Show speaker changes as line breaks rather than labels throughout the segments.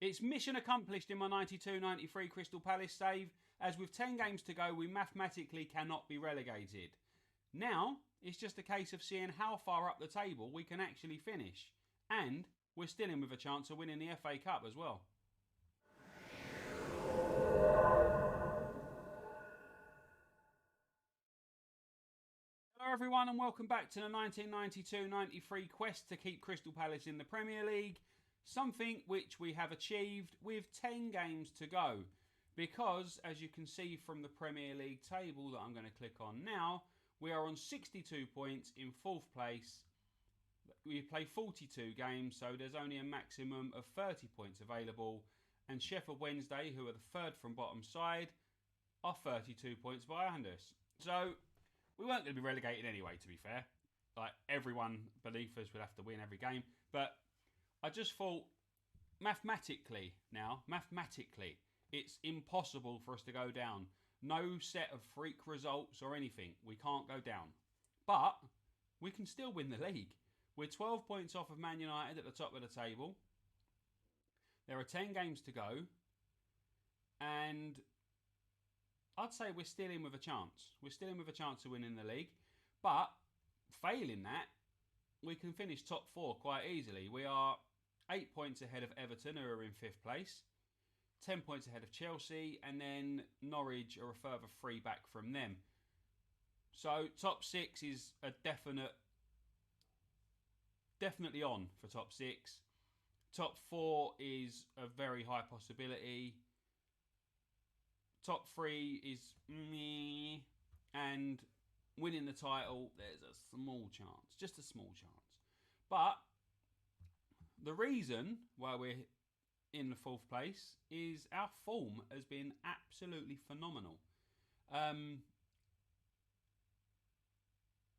It's mission accomplished in my 92-93 Crystal Palace save, as with 10 games to go we mathematically cannot be relegated. Now, it's just a case of seeing how far up the table we can actually finish. And we're still in with a chance of winning the FA Cup as well. Hello everyone and welcome back to the 1992-93 quest to keep Crystal Palace in the Premier League. Something which we have achieved with 10 games to go. Because, as you can see from the Premier League table that I'm going to click on now, we are on 62 points in 4th place. We play 42 games, so there's only a maximum of 30 points available. And Sheffield Wednesday, who are the third from bottom side, are 32 points behind us. So we weren't going to be relegated anyway, to be fair. Like, everyone beneath us would have to win every game. But I just thought, mathematically, it's impossible for us to go down. No set of freak results or anything. We can't go down. But we can still win the league. We're 12 points off of Man United at the top of the table. There are 10 games to go. And I'd say we're still in with a chance. We're still in with a chance of winning the league. But failing that, we can finish top 4 quite easily. We are 8 points ahead of Everton, who are in 5th place. 10 points ahead of Chelsea. And then Norwich are a further 3 back from them. So top 6 is a definitely on for top 6. Top 4 is a very high possibility. Top 3 is meh. And winning the title, there's a small chance. Just a small chance. But the reason why we're in the 4th place is our form has been absolutely phenomenal.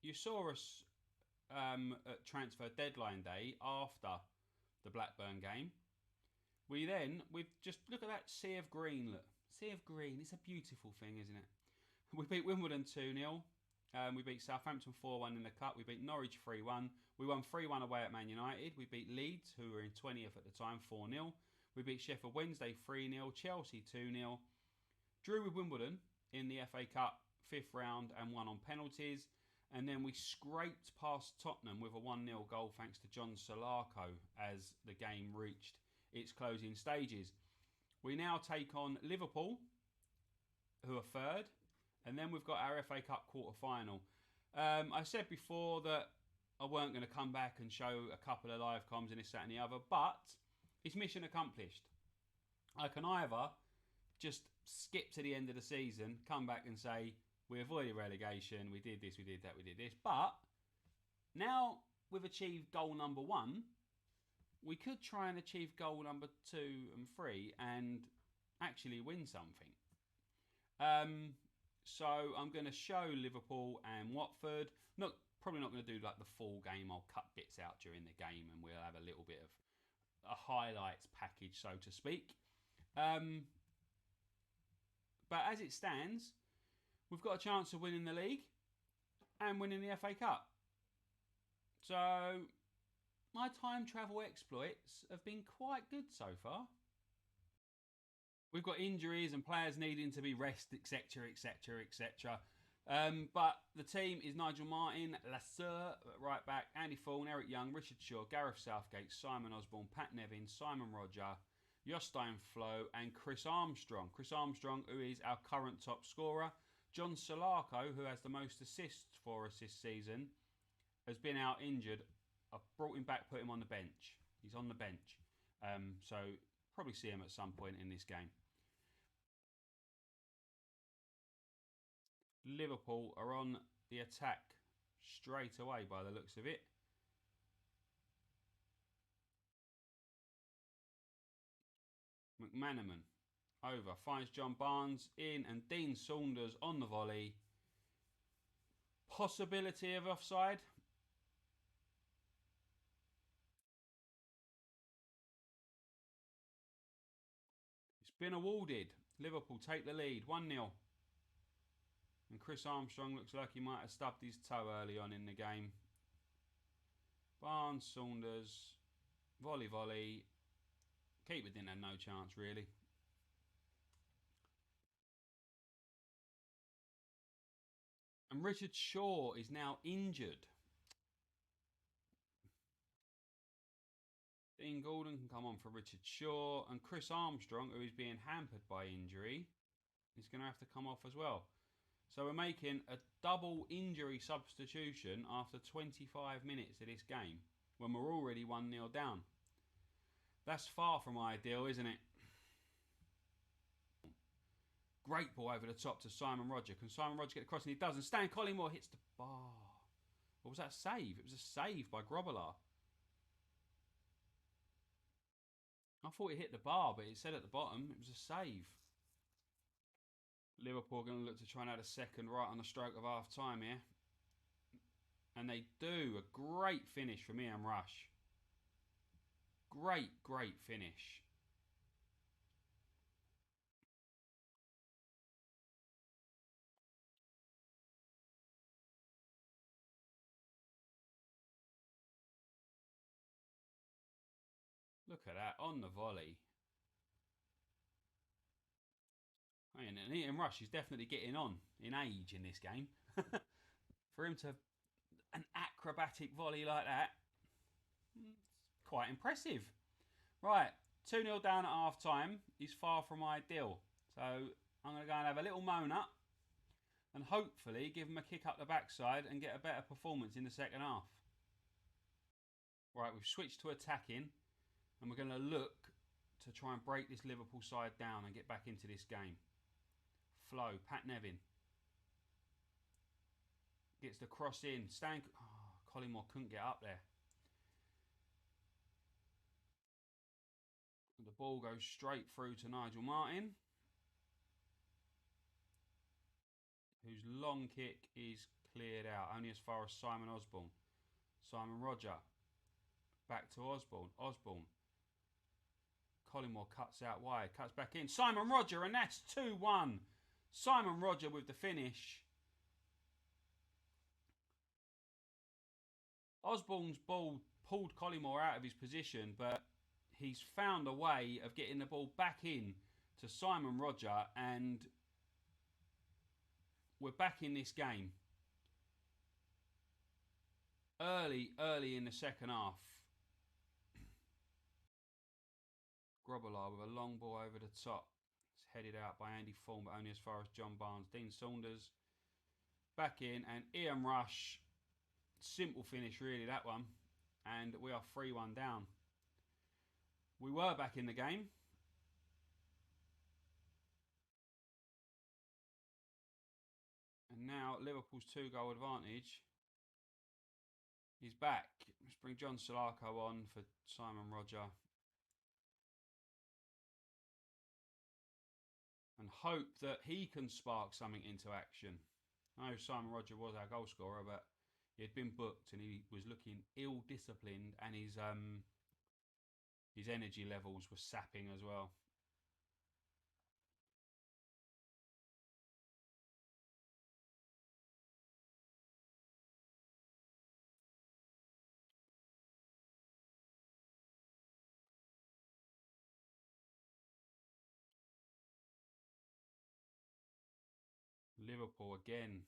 You saw us at transfer deadline day after the Blackburn game. We've just, look at that sea of green, look. Sea of green, it's a beautiful thing, isn't it? We beat Wimbledon 2-0. We beat Southampton 4-1 in the Cup. We beat Norwich 3-1. We won 3-1 away at Man United. We beat Leeds, who were in 20th at the time, 4-0. We beat Sheffield Wednesday 3-0. Chelsea 2-0. Drew with Wimbledon in the FA Cup 5th round and won on penalties. And then we scraped past Tottenham with a 1-0 goal thanks to John Solarco as the game reached its closing stages. We now take on Liverpool, who are 3rd. And then we've got our FA Cup quarter-final. I said before that I weren't going to come back and show a couple of live comms and this, that and the other. But it's mission accomplished. I can either just skip to the end of the season, come back and say, we avoided relegation, we did this, we did that, we did this. But now we've achieved goal number 1, we could try and achieve goal number 2 and 3 and actually win something. So I'm going to show Liverpool and Watford. Probably not going to do like the full game. I'll cut bits out during the game and we'll have a little bit of a highlights package, so to speak. But as it stands, we've got a chance of winning the league and winning the FA Cup. So my time travel exploits have been quite good so far. We've got injuries and players needing to be rested, etc, etc, etc. But the team is Nigel Martin, Lasser at right back, Andy Thorne, Eric Young, Richard Shaw, Gareth Southgate, Simon Osborne, Pat Nevin, Simon Roger, Jostein Flo and Chris Armstrong. Chris Armstrong, who is our current top scorer. John Solarco, who has the most assists for us this season, has been out injured. I've brought him back, put him on the bench. He's on the bench. So probably see him at some point in this game. Liverpool are on the attack straight away by the looks of it. McManaman over, finds John Barnes in and Dean Saunders on the volley. Possibility of offside. It's been awarded. Liverpool take the lead, 1-0. And Chris Armstrong looks like he might have stubbed his toe early on in the game. Barnes, Saunders, volley. Keeper didn't have no chance, really. And Richard Shaw is now injured. Dean Gordon can come on for Richard Shaw, and Chris Armstrong, who is being hampered by injury, is going to have to come off as well. So we're making a double injury substitution after 25 minutes of this game when we're already 1-0 down. That's far from ideal, isn't it? Great ball over the top to Simon Roger. Can Simon Roger get across? And he does. And Stan Collymore hits the bar. What was that save? It was a save by Grobbelaar. I thought he hit the bar, but it said at the bottom it was a save. Liverpool are going to look to try and add a second right on the stroke of half time here. And they do. A great finish from Ian Rush. Great finish. Look at that, on the volley. And Ian Rush is definitely getting on in age in this game. For him to have an acrobatic volley like that, quite impressive. Right, 2-0 down at half time is far from ideal. So I'm going to go and have a little moan up and hopefully give them a kick up the backside and get a better performance in the second half. Right, we've switched to attacking and we're going to look to try and break this Liverpool side down and get back into this game. Flo, Pat Nevin. Gets the cross in. Collymore couldn't get up there. The ball goes straight through to Nigel Martin, whose long kick is cleared out, only as far as Simon Osborne. Simon Roger. Back to Osborne. Osborne. Collymore cuts out wide, cuts back in. Simon Roger, and that's 2-1. Simon Roger with the finish. Osborne's ball pulled Collymore out of his position, but he's found a way of getting the ball back in to Simon Roger, and we're back in this game. Early in the second half. Grobbelaar with a long ball over the top. It's headed out by Andy Thorne, but only as far as John Barnes. Dean Saunders back in, and Ian Rush. Simple finish, really, that one. And we are 3-1 down. We were back in the game. And now Liverpool's 2-goal advantage is back. Let's bring John Solarco on for Simon Roger. And hope that he can spark something into action. I know Simon Roger was our goal scorer, but he had been booked and he was looking ill-disciplined, and his energy levels were sapping as well. Liverpool again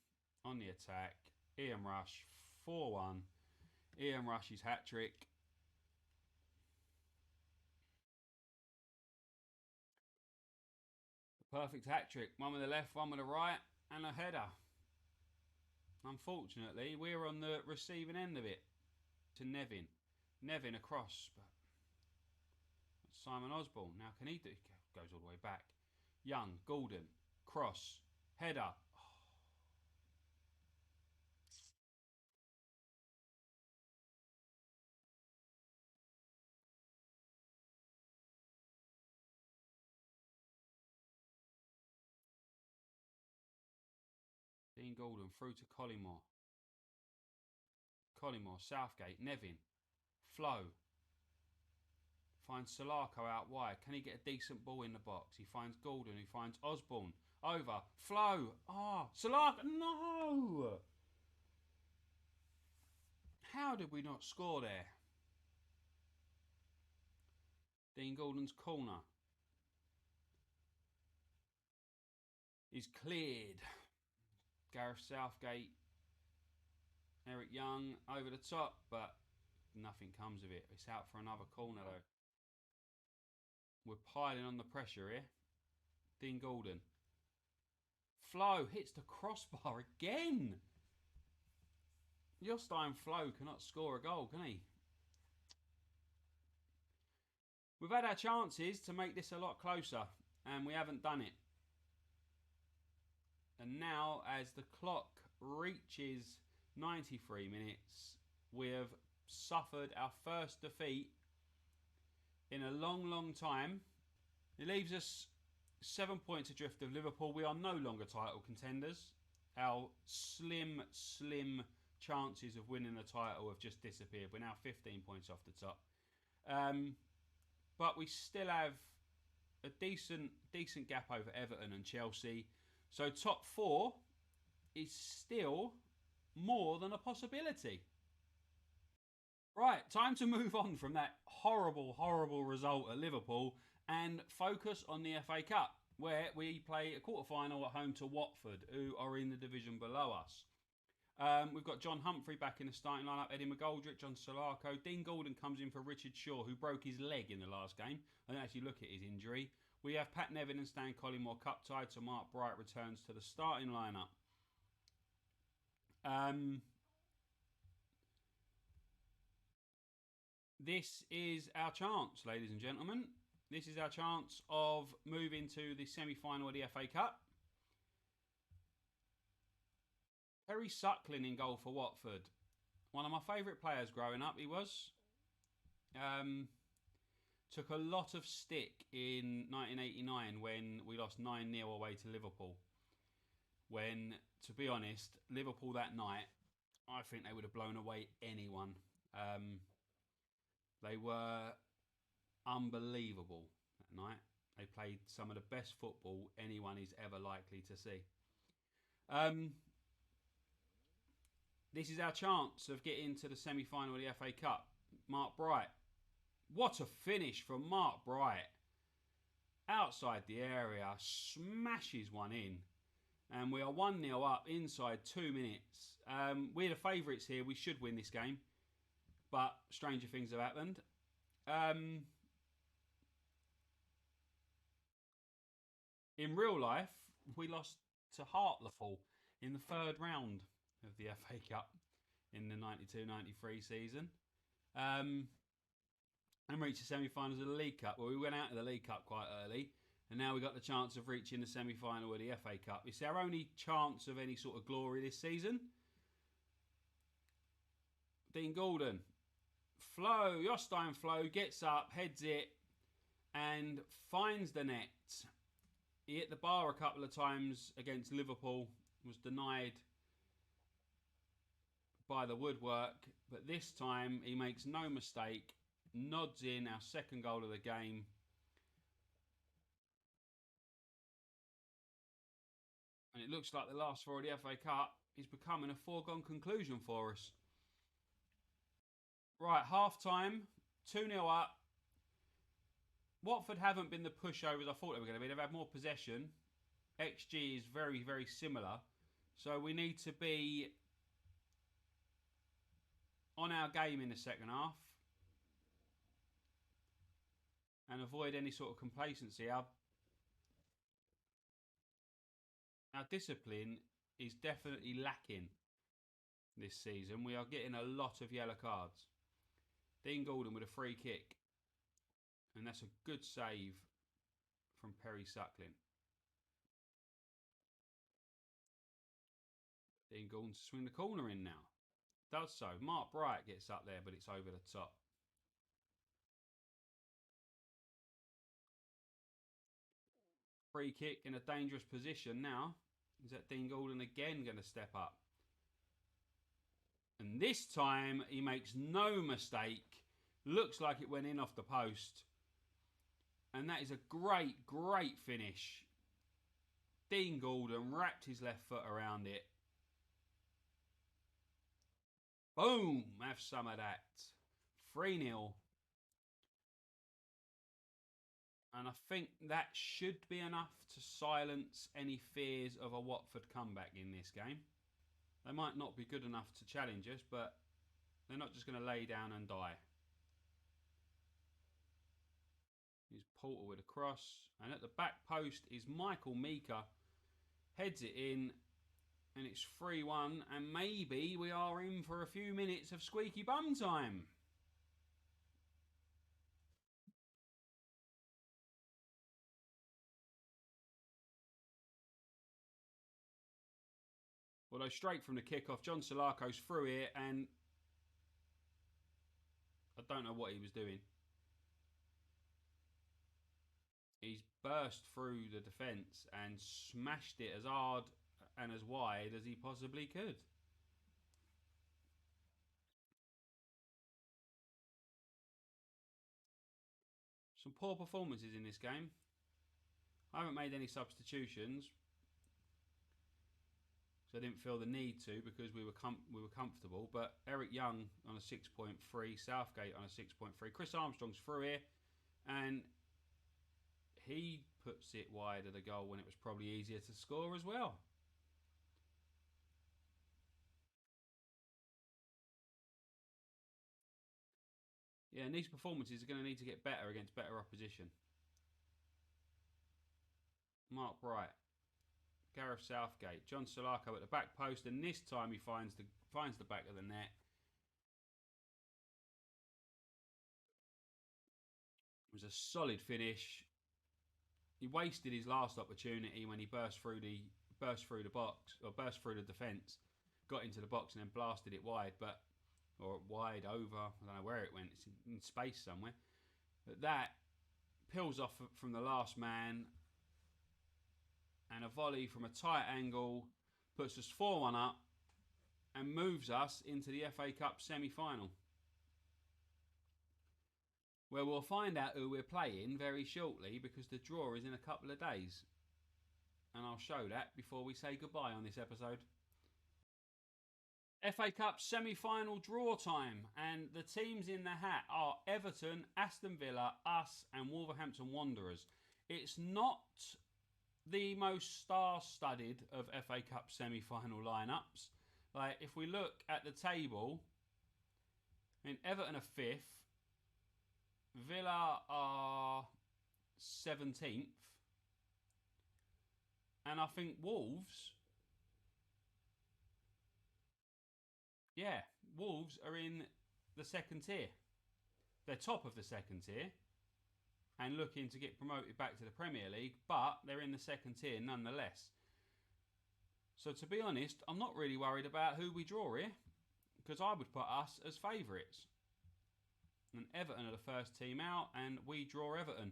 on the attack. Ian Rush, 4-1. Ian Rush's hat-trick. Perfect hat-trick. One with the left, one with the right, and a header. Unfortunately, we're on the receiving end of it. To Nevin. Nevin across, but Simon Osborne. Now can he do it? Goes all the way back. Young, Gordon, cross, header. Dean Gordon through to Collymore. Collymore, Southgate, Nevin, Flo. Finds Solarco out wide. Can he get a decent ball in the box? He finds Gordon. He finds Osborne. Over. Flo. Solarco. No! How did we not score there? Dean Gordon's corner is cleared. Gareth Southgate, Eric Young over the top, but nothing comes of it. It's out for another corner though. We're piling on the pressure here. Dean Gordon. Flo hits the crossbar again. Jostein Flo cannot score a goal, can he? We've had our chances to make this a lot closer, and we haven't done it. And now, as the clock reaches 93 minutes, we have suffered our first defeat in a long, long time. It leaves us 7 points adrift of Liverpool. We are no longer title contenders. Our slim chances of winning the title have just disappeared. We're now 15 points off the top. But we still have a decent gap over Everton and Chelsea. So top 4 is still more than a possibility. Right, time to move on from that horrible result at Liverpool and focus on the FA Cup, where we play a quarter-final at home to Watford, who are in the division below us. We've got John Humphrey back in the starting lineup, Eddie McGoldrick, John Solarco. Dean Gordon comes in for Richard Shaw, who broke his leg in the last game. I didn't actually look at his injury. We have Pat Nevin and Stan Collymore cup-tied, so Mark Bright returns to the starting lineup. This is our chance, ladies and gentlemen. This is our chance of moving to the semi-final of the FA Cup. Perry Suckling in goal for Watford. One of my favourite players growing up, he was. Took a lot of stick in 1989 when we lost 9-0 away to Liverpool. When, to be honest, Liverpool that night, I think they would have blown away anyone. They were unbelievable that night. They played some of the best football anyone is ever likely to see. This is our chance of getting to the semi-final of the FA Cup. Mark Bright. What a finish from Mark Bright. Outside the area, smashes one in. And we are 1-0 up inside 2 minutes. We're the favourites here. We should win this game. But stranger things have happened. In real life, we lost to Hartlepool in the third round of the FA Cup in the 92-93 season. And reached the semi-finals of the League Cup. Well, we went out of the League Cup quite early. And now we got the chance of reaching the semi-final of the FA Cup. It's our only chance of any sort of glory this season. Dean Gordon. Flo, Jostein Flo gets up, heads it, and finds the net. He hit the bar a couple of times against Liverpool. Was denied by the woodwork. But this time, he makes no mistake. Nods in our second goal of the game. And it looks like the last 4 of the FA Cup is becoming a foregone conclusion for us. Right, half-time, 2-0 up. Watford haven't been the pushovers I thought they were going to be. They've had more possession. XG is very similar. So we need to be on our game in the second half. And avoid any sort of complacency. Our discipline is definitely lacking this season. We are getting a lot of yellow cards. Dean Gordon with a free kick. And that's a good save from Perry Suckling. Dean Gordon to swing the corner in now. Does so. Mark Bright gets up there, but it's over the top. Free kick in a dangerous position now. Is that Dean Gordon again going to step up? And this time he makes no mistake. Looks like it went in off the post. And that is a great finish. Dean Gordon wrapped his left foot around it. Boom! Have some of that. 3-0. And I think that should be enough to silence any fears of a Watford comeback in this game. They might not be good enough to challenge us, but they're not just going to lay down and die. Here's Porter with a cross. And at the back post is Michael Mika. Heads it in. And it's 3-1. And maybe we are in for a few minutes of squeaky bum time. Although straight from the kickoff, John Solako's through here, and I don't know what he was doing. He's burst through the defence and smashed it as hard and as wide as he possibly could. Some poor performances in this game. I haven't made any substitutions, so I didn't feel the need to because we were comfortable. But Eric Young on a 6.3, Southgate on a 6.3. Chris Armstrong's through here, and he puts it wide of the goal when it was probably easier to score as well. Yeah, and these performances are going to need to get better against better opposition. Mark Bright, Gareth Southgate, John Solako at the back post, and this time he finds the back of the net. It was a solid finish. He wasted his last opportunity when he burst through the box, or burst through the defence, got into the box and then blasted it wide, or wide over. I don't know where it went. It's in space somewhere. But that peels off from the last man, and a volley from a tight angle puts us 4-1 up and moves us into the FA Cup semi-final, where we'll find out who we're playing very shortly because the draw is in a couple of days. And I'll show that before we say goodbye on this episode. FA Cup semi-final draw time, and the teams in the hat are Everton, Aston Villa, us and Wolverhampton Wanderers. It's not the most star-studded of FA Cup semi-final lineups. Like, if we look at the table, I mean, Everton are 5th, Villa are 17th, and I think Wolves, Wolves are in the second tier. They're top of the second tier and looking to get promoted back to the Premier League, but they're in the second tier nonetheless. So to be honest, I'm not really worried about who we draw here, because I would put us as favourites. And Everton are the first team out, and we draw Everton.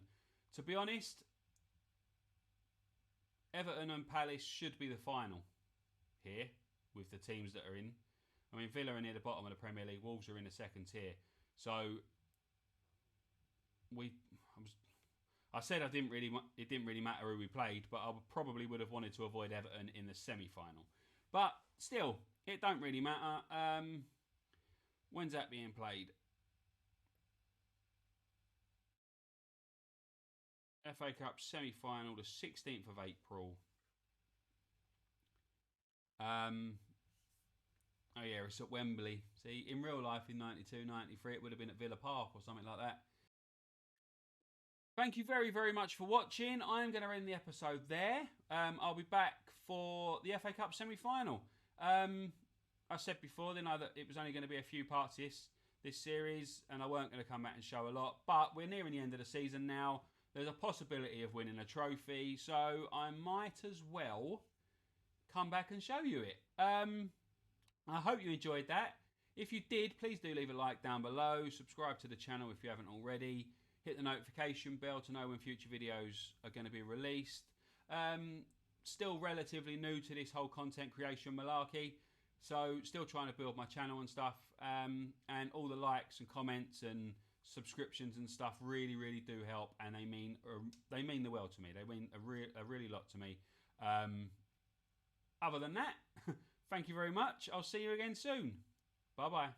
To be honest, Everton and Palace should be the final here with the teams that are in. I mean, Villa are near the bottom of the Premier League. Wolves are in the second tier. So I said it didn't really matter who we played, but I probably would have wanted to avoid Everton in the semi-final. But still, it don't really matter. When's that being played? FA Cup semi-final, the 16th of April. Oh yeah, it's at Wembley. See, in real life in 92, 93, it would have been at Villa Park or something like that. Thank you very, very much for watching. I'm going to end the episode there. I'll be back for the FA Cup semi-final. I said before, didn't I, that it was only going to be a few parts this series, and I weren't going to come back and show a lot. But we're nearing the end of the season now. There's a possibility of winning a trophy, so I might as well come back and show you it. I hope you enjoyed that. If you did, please do leave a like down below. Subscribe to the channel if you haven't already. Hit the notification bell to know when future videos are going to be released. Still relatively new to this whole content creation malarkey, so still trying to build my channel and stuff. And all the likes and comments and subscriptions and stuff really, really do help, and they mean the world to me. They mean a really lot to me. Other than that, thank you very much. I'll see you again soon. Bye bye.